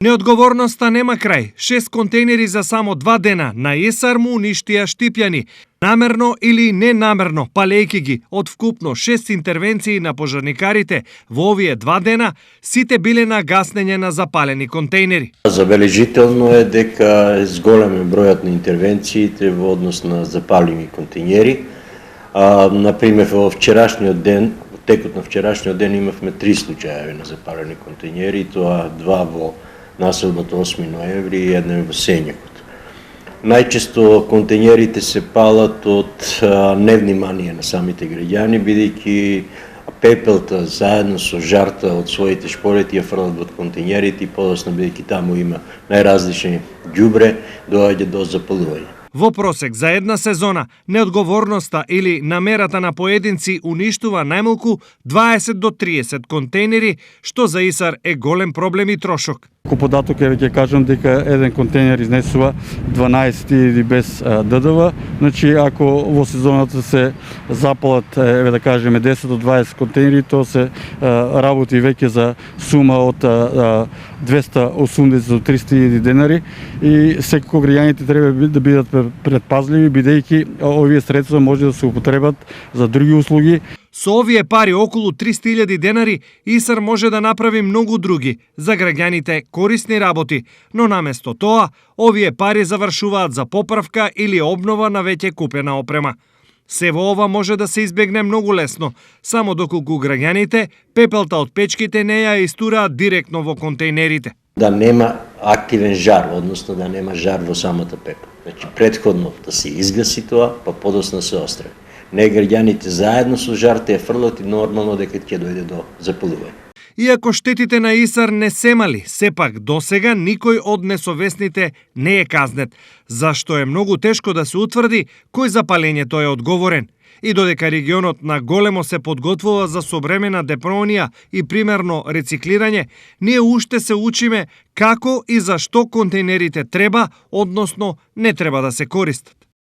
Неодговорноста нема крај. 6 контейнери за само 2 дена на ИСАР му уништија Штипјани. Намерно или ненамерно, палејки ги од вкупно 6 интервенции на пожарникарите во овие 2 дена, сите биле на гаснење на запалени контейнери. Забележително е дека зголемен бројот на интервенциите во однос на запалени контейнери. Например, во вчерашниот ден, текот на вчерашниот ден имавме 3 случаи на запалени контейнери, тоа 2 во населбата 8 ноември и еден во Сењакот. Најчесто контейнерите се палат од невнимание на самите граѓани, бидејќи пепелта заедно со жарта од своите шпорети ја фрлат во контейнерите и подоцна, бидејќи таму има најразлични ѓубре, доаѓа до запалување. Во просек за една сезона, неодговорноста или намерата на поединци уништува најмалку 20 до 30 контейнери, што за ИСАР е голем проблем и трошок. Ко податок е ќе кажам дека еден контейнер изнесува 12.000 без ДДВ. Значи ако во сезоната се запалат да кажеме 10 до 20 контейнери, тоа се работи веќе за сума од 280 до 300.000 денари и секако граѓаните треба да бидат предпазливи, бидејќи овие средства може да се употребат за други услуги. Со овие пари, околу 300.000 денари, ИСАР може да направи многу други за граѓаните корисни работи, но наместо тоа, овие пари завршуваат за поправка или обнова на веќе купена опрема. Се во ова може да се избегне многу лесно, само доколку граѓаните пепелта од печките не ја истураат директно во контейнерите. Да нема активен жар, односно да нема жар во самата пепел. Значи, предходно да се изгаси тоа, па подоцна се острави. Не граѓаните заедно со жарта ја фрлат и нормално дека ќе дојде до запалување. Иако штетите на ИСАР не се мали, сепак досега никој од несовесните не е казнет, зашто е многу тешко да се утврди кој за палењето е одговорен. И додека регионот на големо се подготвува за современа депонија и примерно рециклирање, ние уште се учиме како и зашто контейнерите треба, односно не треба да се користат.